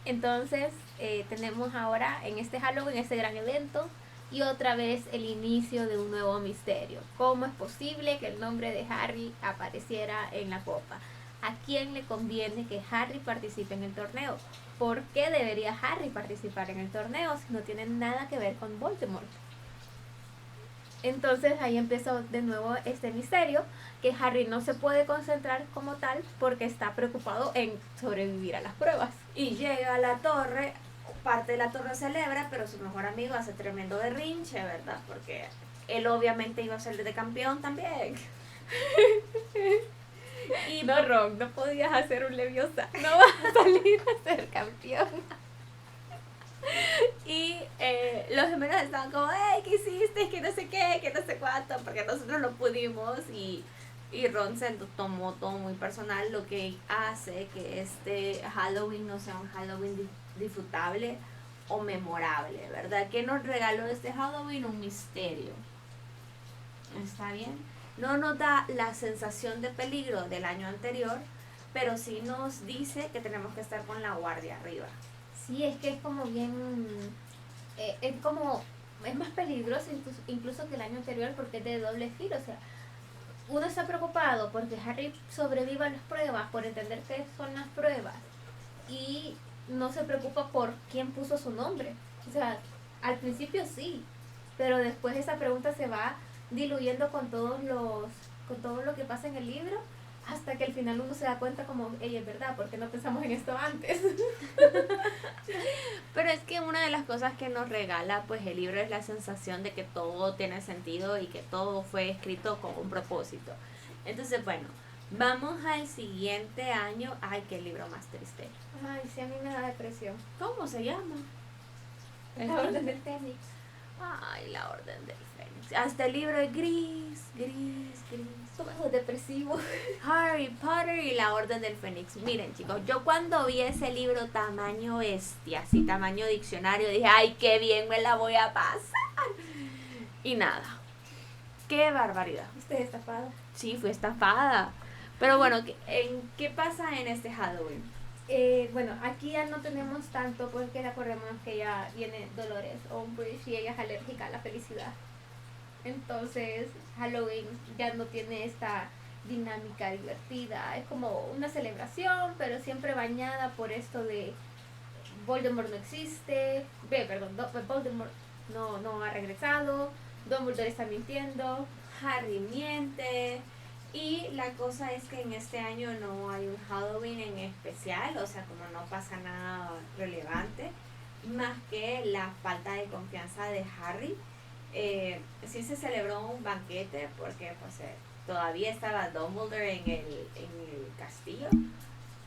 S2: entonces tenemos ahora en este Halloween este gran evento y otra vez el inicio de un nuevo misterio. ¿Cómo es posible que el nombre de Harry apareciera en la copa? ¿A quién le conviene que Harry participe en el torneo? ¿Por qué debería Harry participar en el torneo si no tiene nada que ver con Voldemort? Entonces ahí empieza de nuevo este misterio, que Harry no se puede concentrar como tal porque está preocupado en sobrevivir a las pruebas.
S1: Y llega a la torre, parte de la torre celebra, pero su mejor amigo hace tremendo berrinche, ¿verdad? Porque él obviamente iba a ser de campeón también.
S2: Y no, Ron, no podías hacer un Leviosa, no vas a salir a ser campeón.
S1: Y los gemelos estaban como, ¡ay, qué hiciste! Que no sé qué, que no sé cuánto, porque nosotros no pudimos. Y Ron se lo tomó todo muy personal, lo que hace que este Halloween no sea un Halloween disfrutable o memorable, ¿verdad? ¿Qué nos regaló este Halloween? Un misterio. ¿Está bien? No nos da la sensación de peligro del año anterior, pero sí nos dice que tenemos que estar con la guardia arriba.
S2: Sí, es que es como bien, es más peligroso incluso que el año anterior porque es de doble filo, o sea, uno está preocupado porque Harry sobreviva a las pruebas, por entender qué son las pruebas, y no se preocupa por quién puso su nombre, o sea, al principio sí, pero después esa pregunta se va diluyendo con todo lo que pasa en el libro, hasta que al final uno se da cuenta como, ella es verdad, ¿por qué no pensamos en esto antes?
S1: Pero es que una de las cosas que nos regala pues el libro es la sensación de que todo tiene sentido y que todo fue escrito con un propósito. Entonces, bueno, vamos al siguiente año. Ay, qué libro más triste.
S2: Ay, sí, a mí me da depresión.
S1: ¿Cómo se llama?
S2: La Orden del Fénix.
S1: Ay, la Orden del Fénix. Hasta el libro es gris.
S2: como depresivo.
S1: Harry Potter y la Orden del Fénix. Miren, chicos, yo cuando vi ese libro tamaño bestia, así tamaño diccionario, dije, ay, qué bien me la voy a pasar. Y nada. Qué barbaridad.
S2: Usted estafada.
S1: Sí, fui estafada. Pero bueno, ¿qué pasa en este Halloween?
S2: Bueno, aquí ya no tenemos tanto porque recordemos que ya viene Dolores Umbridge y ella es alérgica a la felicidad. Entonces Halloween ya no tiene esta dinámica divertida. Es como una celebración, pero siempre bañada por esto de Voldemort no existe. Voldemort no ha regresado. Dumbledore está mintiendo.
S1: Harry miente. Y la cosa es que en este año no hay un Halloween en especial, o sea, como no pasa nada relevante, más que la falta de confianza de Harry. Sí se celebró un banquete porque pues, todavía estaba Dumbledore en el castillo,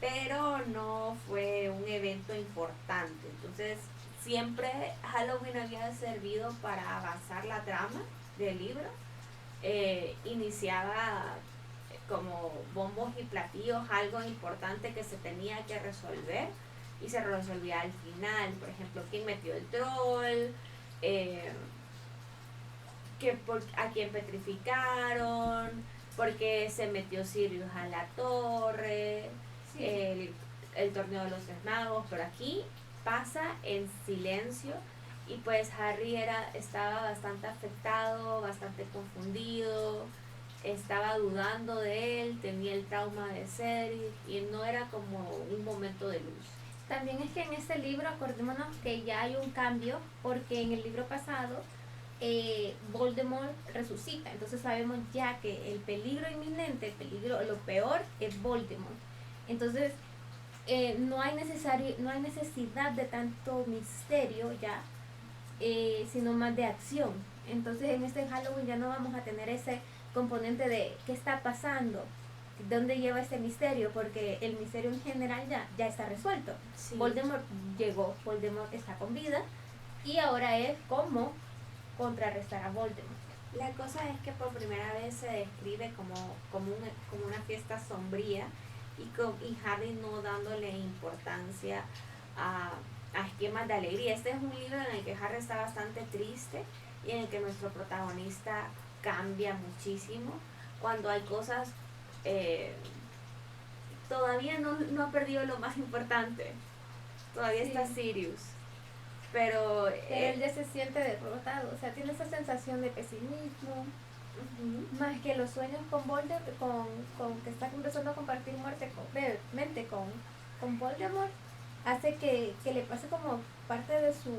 S1: pero no fue un evento importante. Entonces, siempre Halloween había servido para avanzar la trama del libro. Iniciaba como bombos y platillos, algo importante que se tenía que resolver y se resolvía al final. Por ejemplo, quién metió el troll, a quién petrificaron, por qué se metió Sirius a la torre, sí. el torneo de los tres magos, pero aquí pasa en silencio. Y pues Harry estaba bastante afectado, bastante confundido, estaba dudando de él, tenía el trauma de Cedric y no era como un momento de luz.
S2: También es que en este libro, acordémonos que ya hay un cambio, porque en el libro pasado Voldemort resucita, entonces sabemos ya que el peligro inminente, lo peor es Voldemort. Entonces no hay necesidad de tanto misterio ya, sino más de acción. Entonces en este Halloween ya no vamos a tener ese componente de qué está pasando, dónde lleva este misterio, porque el misterio en general ya está resuelto. Sí. Voldemort llegó, Voldemort está con vida y ahora es cómo contrarrestar a Voldemort.
S1: La cosa es que por primera vez se describe como una fiesta sombría y Harry no dándole importancia a esquemas de alegría. Este es un libro en el que Harry está bastante triste y en el que nuestro protagonista cambia muchísimo cuando hay cosas. Todavía no ha perdido lo más importante, todavía sí. Está Sirius, pero
S2: él ya se siente derrotado, o sea, tiene esa sensación de pesimismo. Más que los sueños con Voldemort, con que está empezando a compartir mente con Voldemort, hace que le pase como parte de su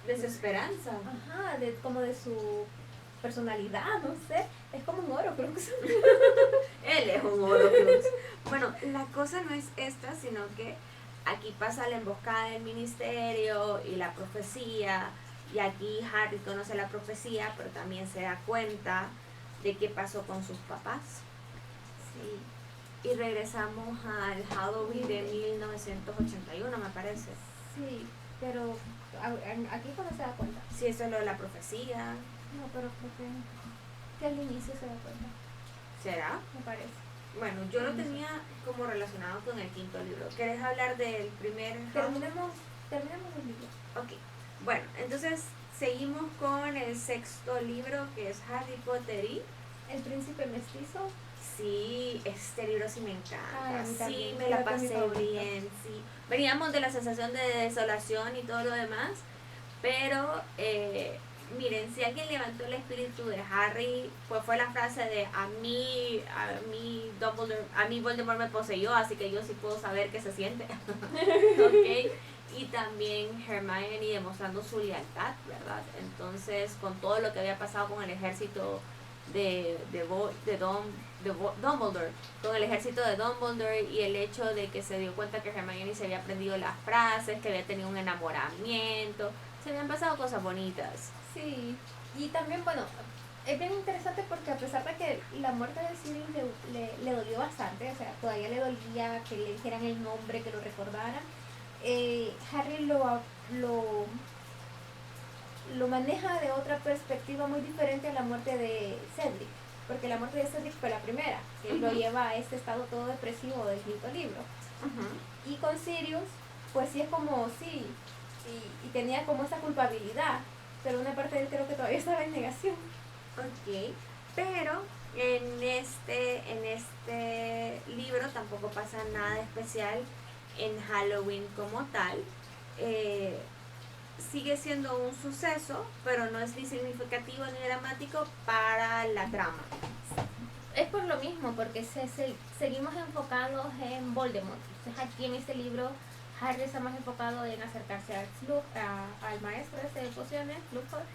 S1: desesperanza.
S2: Ajá, como de su personalidad, no sé, es como un Horcrux.
S1: Él es un Horcrux. Bueno, la cosa no es esta, sino que aquí pasa la emboscada del ministerio y la profecía, y aquí Harry conoce la profecía, pero también se da cuenta de qué pasó con sus papás. Sí. Y regresamos al Halloween de 1981, me parece.
S2: Sí, pero aquí cuando se da cuenta.
S1: Sí, eso es lo de la profecía.
S2: No, pero creo que al inicio se da cuenta.
S1: ¿Será?
S2: Me parece.
S1: Bueno, yo lo tenía como relacionado con el quinto libro. ¿Querés hablar del primer?
S2: Terminemos el libro.
S1: Ok. Bueno, entonces seguimos con el sexto libro, que es Harry Potter y
S2: el príncipe mestizo.
S1: Sí, este libro sí me encanta.
S2: Ay,
S1: sí, me la pasé bien, sí. Veníamos de la sensación de desolación y todo lo demás, pero miren, si alguien levantó el espíritu de Harry, pues fue la frase de a mí Voldemort me poseyó, así que yo sí puedo saber qué se siente. ¿Okay? Y también Hermione demostrando su lealtad, ¿verdad? Entonces, con todo lo que había pasado con el ejército de Dumbledore, con el ejército de Dumbledore y el hecho de que se dio cuenta que Hermione se había aprendido las frases, que había tenido un enamoramiento, se habían pasado cosas bonitas.
S2: Sí, y también, bueno, es bien interesante porque a pesar de que la muerte de Sirius le dolió bastante, o sea, todavía le dolía que le dijeran el nombre, que lo recordaran, Harry lo maneja de otra perspectiva muy diferente a la muerte de Cedric. porque la muerte de Cedric fue la primera, que lo lleva a este estado todo depresivo del quinto libro. Y con Sirius, pues sí es como, sí, y tenía como esa culpabilidad, pero una parte de él creo que todavía estaba en negación.
S1: Ok, pero en este libro tampoco pasa nada especial en Halloween como tal. Eh, Sigue siendo un suceso, pero no es ni significativo ni dramático para la trama.
S2: Es por lo mismo, porque seguimos enfocados en Voldemort. Entonces aquí en este libro Harry está más enfocado en acercarse al maestro de pociones, Slughorn,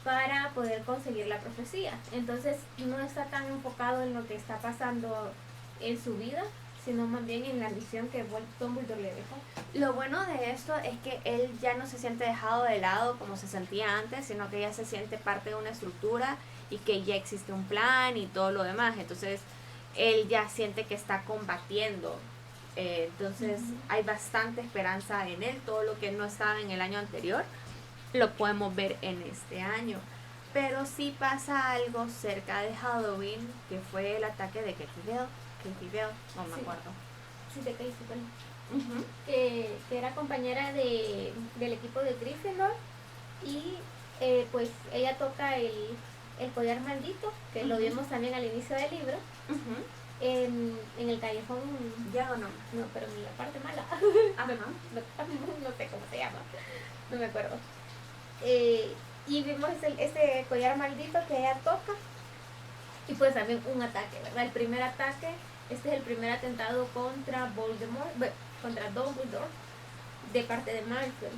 S2: para poder conseguir la profecía. Entonces no está tan enfocado en lo que está pasando en su vida, sino más bien en la misión que Dumbledore le dejó.
S1: Lo bueno de esto es que él ya no se siente dejado de lado como se sentía antes, sino que ya se siente parte de una estructura y que ya existe un plan y todo lo demás. Entonces él ya siente que está combatiendo. Entonces hay bastante esperanza en él. Todo lo que no estaba en el año anterior lo podemos ver en este año. Pero sí pasa algo cerca de Halloween, que fue el ataque de Katie Bell, no me acuerdo.
S2: Sí, de Katie Bell. Que era compañera del equipo de Gryffindor, y pues ella toca el collar maldito, que lo vimos también al inicio del libro, en el callejón
S1: Diagonal.
S2: No, pero en la parte mala. No sé cómo se llama, no me acuerdo. Y vimos ese collar maldito que ella toca, y pues también un ataque, ¿verdad? El primer ataque, este es el primer atentado contra Voldemort, contra Dumbledore, de parte de Malfoy.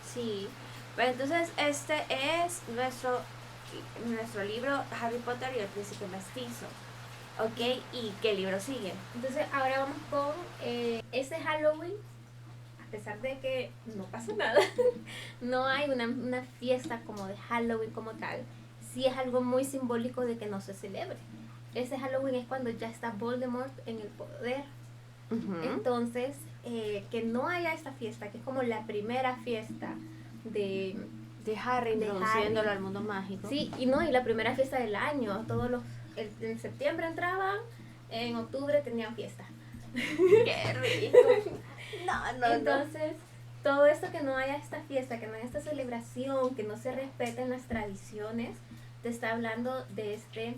S1: Sí, pero entonces este es nuestro libro Harry Potter y el Príncipe Mestizo. Ok, ¿y qué libro sigue?
S2: Entonces ahora vamos con ese Halloween. A pesar de que no pasa nada, no hay una fiesta como de Halloween como tal, sí es algo muy simbólico de que no se celebre. Ese Halloween es cuando ya está Voldemort en el poder. Entonces, que no haya esta fiesta, que es como la primera fiesta de
S1: Harry, introduciéndolo al mundo mágico.
S2: Sí, y la primera fiesta del año. En septiembre entraban, en octubre tenían fiesta.
S1: ¡Qué rico!
S2: Entonces, todo esto, que no haya esta fiesta, que no haya esta celebración, que no se respeten las tradiciones, te está hablando de este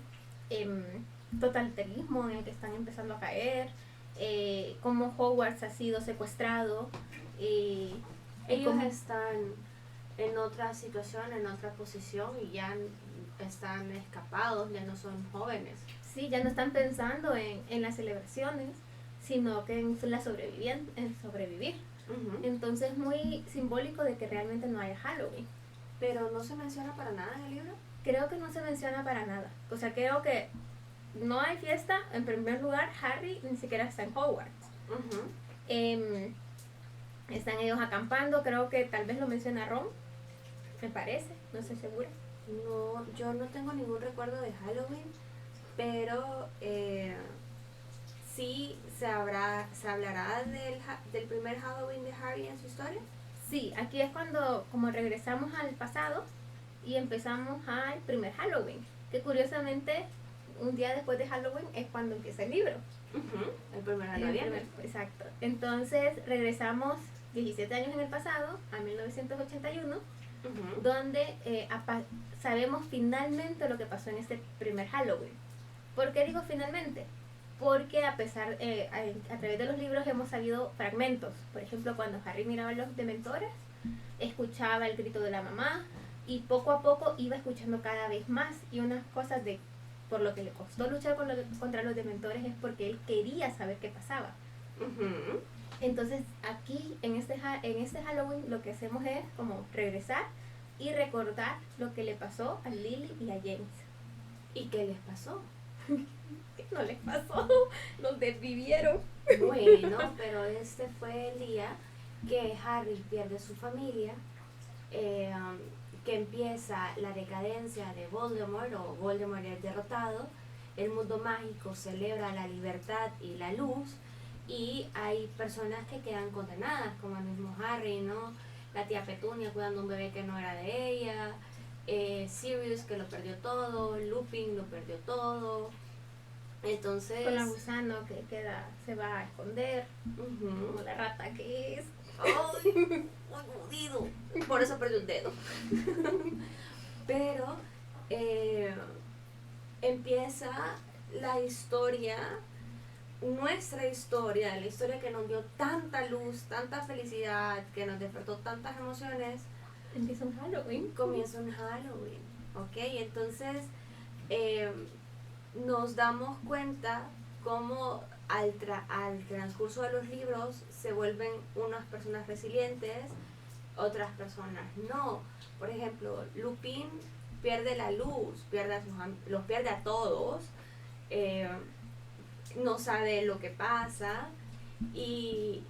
S2: totalitarismo en el que están empezando a caer, cómo Hogwarts ha sido secuestrado.
S1: Ellos están en otra situación, en otra posición, y ya están escapados, ya no son jóvenes.
S2: Sí, ya no están pensando en las celebraciones, sino que en sobrevivir. Entonces es muy simbólico de que realmente no haya Halloween.
S1: Pero no se menciona para nada en el libro.
S2: Creo que no se menciona para nada. O sea, creo que no hay fiesta. En primer lugar, Harry ni siquiera está en Hogwarts. Están ellos acampando. Creo que tal vez lo menciona Ron, me parece, no estoy segura.
S1: No, yo no tengo ningún recuerdo de Halloween, pero sí se hablará del primer Halloween de Harry en su historia.
S2: Sí, aquí es cuando como regresamos al pasado y empezamos al primer Halloween, que curiosamente un día después de Halloween es cuando empieza el libro.
S1: El 1 de noviembre.
S2: Exacto. Entonces regresamos 17 años en el pasado, a 1981, donde sabemos finalmente lo que pasó en este primer Halloween. ¿Por qué digo finalmente? Porque a través de los libros hemos sabido fragmentos. Por ejemplo, cuando Harry miraba a los dementores, escuchaba el grito de la mamá, y poco a poco iba escuchando cada vez más. Y unas cosas por lo que le costó luchar contra los dementores es porque él quería saber qué pasaba. Entonces aquí en este Halloween lo que hacemos es como regresar y recordar lo que le pasó a Lily y a James.
S1: ¿Y qué les pasó?
S2: No les pasó, los desvivieron.
S1: Bueno, pero este fue el día que Harry pierde su familia, que empieza la decadencia de Voldemort, o Voldemort es derrotado, el mundo mágico celebra la libertad y la luz, y hay personas que quedan condenadas, como el mismo Harry, ¿no? La tía Petunia cuidando un bebé que no era de ella, Sirius que lo perdió todo, Lupin lo perdió todo. Entonces
S2: con la gusano que queda, se va a esconder, como la rata que es.
S1: ¡Ay! ¡Muy jodido! Por eso perdió un dedo. Pero empieza la historia, nuestra historia, la historia que nos dio tanta luz, tanta felicidad, que nos despertó tantas emociones.
S2: Empieza un Halloween.
S1: Comienza un Halloween, ¿ok? Entonces nos damos cuenta cómo al transcurso de los libros se vuelven unas personas resilientes, otras personas no. Por ejemplo, Lupin pierde la luz, los pierde a todos, no sabe lo que pasa y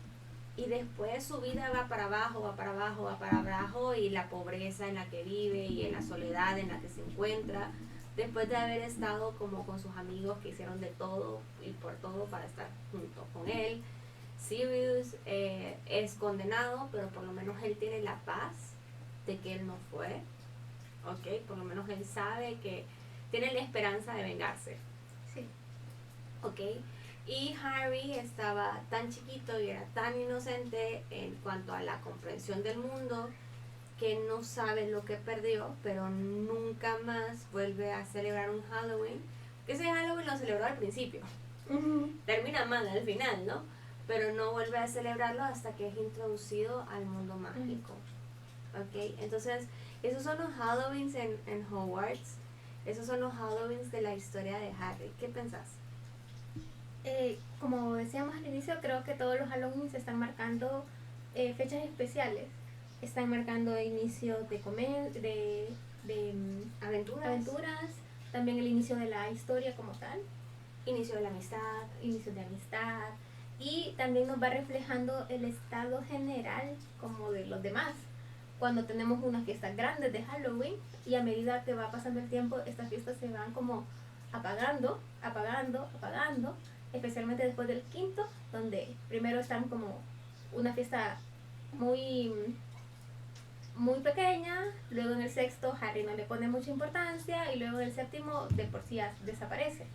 S1: después su vida va para abajo, va para abajo, va para abajo, y la pobreza en la que vive y en la soledad en la que se encuentra, después de haber estado como con sus amigos que hicieron de todo y por todo para estar junto con él. Sirius es condenado, pero por lo menos él tiene la paz de que él no fue, ¿ok? Por lo menos él sabe que tiene la esperanza de vengarse.
S2: Sí.
S1: ¿Ok? Y Harry estaba tan chiquito y era tan inocente en cuanto a la comprensión del mundo que no sabe lo que perdió, pero nunca más vuelve a celebrar un Halloween. Que ese Halloween lo celebró al principio. Termina mal al final, ¿no? Pero no vuelve a celebrarlo hasta que es introducido al mundo mágico. ¿Ok? Entonces, esos son los Halloweens en Hogwarts. Esos son los Halloweens de la historia de Harry. ¿Qué pensás?
S2: Como decíamos al inicio, creo que todos los Halloween se están marcando fechas especiales. Están marcando inicios de aventuras, también el inicio de la historia como tal.
S1: Inicio de la amistad.
S2: Inicio de amistad. Y también nos va reflejando el estado general como de los demás. Cuando tenemos unas fiestas grandes de Halloween y a medida que va pasando el tiempo, estas fiestas se van como apagando, especialmente después del quinto, donde primero están como una fiesta muy pequeña, luego en el sexto Harry no le pone mucha importancia y luego en el séptimo de por sí desaparece.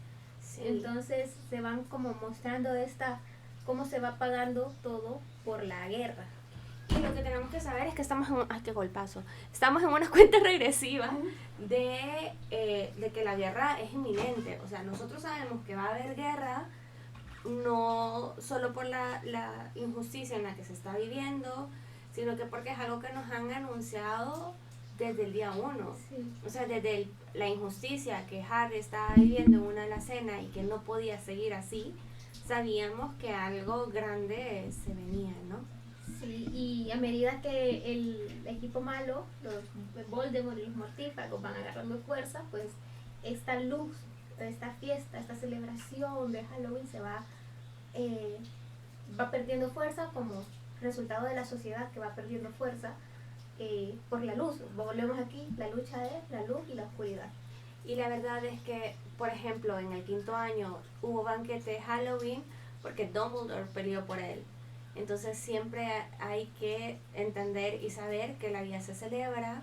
S2: Sí. Entonces se van como mostrando cómo se va apagando todo por la guerra.
S1: Y lo que tenemos que saber es que estamos en ¡ay, qué golpazo! Estamos en una cuenta regresiva de que la guerra es inminente. O sea, nosotros sabemos que va a haber guerra, no solo por la injusticia en la que se está viviendo, sino que porque es algo que nos han anunciado desde el día 1.
S2: Sí.
S1: O sea, desde la injusticia que Harry estaba viviendo en una alacena y que no podía seguir así, sabíamos que algo grande se venía, ¿no?
S2: Sí, y a medida que el equipo malo, los Voldemort y los mortífagos van agarrando fuerza, pues esta luz, esta fiesta, esta celebración de Halloween se va perdiendo fuerza como resultado de la sociedad que va perdiendo fuerza por la luz. Volvemos aquí, la lucha de la luz y la oscuridad.
S1: Y la verdad es que, por ejemplo, en el quinto año hubo banquete de Halloween porque Dumbledore peleó por él. Entonces siempre hay que entender y saber que la vida se celebra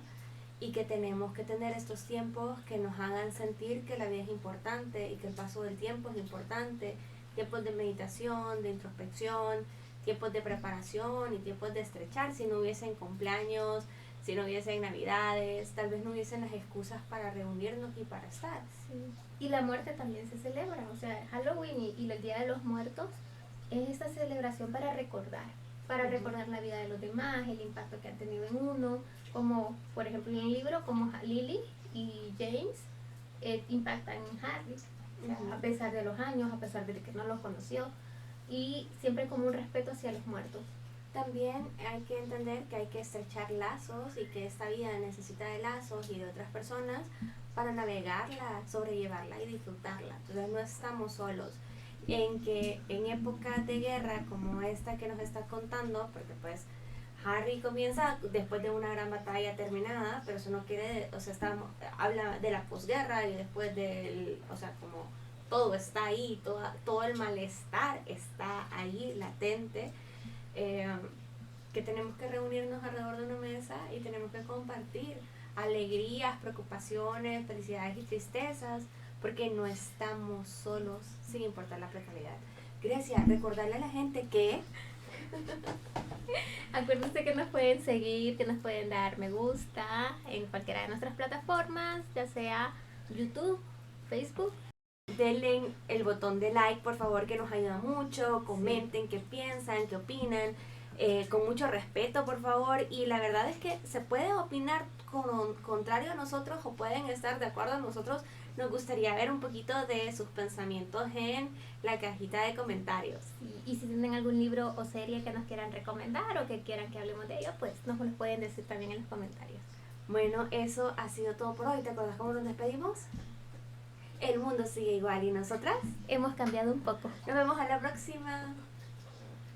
S1: y que tenemos que tener estos tiempos que nos hagan sentir que la vida es importante y que el paso del tiempo es importante. Tiempos de meditación, de introspección, tiempos de preparación y tiempos de estrechar. Si no hubiesen cumpleaños, si no hubiesen navidades, tal vez no hubiesen las excusas para reunirnos y para estar.
S2: Sí. Y la muerte también se celebra, o sea, Halloween y el Día de los Muertos es esta celebración para recordar la vida de los demás, el impacto que han tenido en uno, como por ejemplo en el libro, como Lily y James impactan en Harry, o sea, a pesar de los años, a pesar de que no los conoció, y siempre como un respeto hacia los muertos.
S1: También hay que entender que hay que estrechar lazos y que esta vida necesita de lazos y de otras personas para navegarla, sobrellevarla y disfrutarla. Entonces no estamos solos. En épocas de guerra como esta que nos está contando, porque pues Harry comienza después de una gran batalla terminada, pero eso no quiere, o sea, habla de la posguerra y después o sea, como todo está ahí, todo el malestar está ahí latente, que tenemos que reunirnos alrededor de una mesa y tenemos que compartir alegrías, preocupaciones, felicidades y tristezas, porque no estamos solos sin importar la precariedad. Grecia, recordarle a la gente que
S2: Acuérdense que nos pueden seguir, que nos pueden dar me gusta en cualquiera de nuestras plataformas, ya sea YouTube, Facebook.
S1: denle el botón de like, por favor, que nos ayuda mucho. Comenten qué piensan, qué opinan. Con mucho respeto, por favor. Y la verdad es que se puede opinar contrario a nosotros o pueden estar de acuerdo a nosotros. Nos gustaría ver un poquito de sus pensamientos en la cajita de comentarios.
S2: Y si tienen algún libro o serie que nos quieran recomendar o que quieran que hablemos de ello, pues nos lo pueden decir también en los comentarios.
S1: Bueno, eso ha sido todo por hoy. ¿Te acuerdas cómo nos despedimos? El mundo sigue igual y nosotras
S2: Hemos cambiado un poco.
S1: nos vemos a la próxima.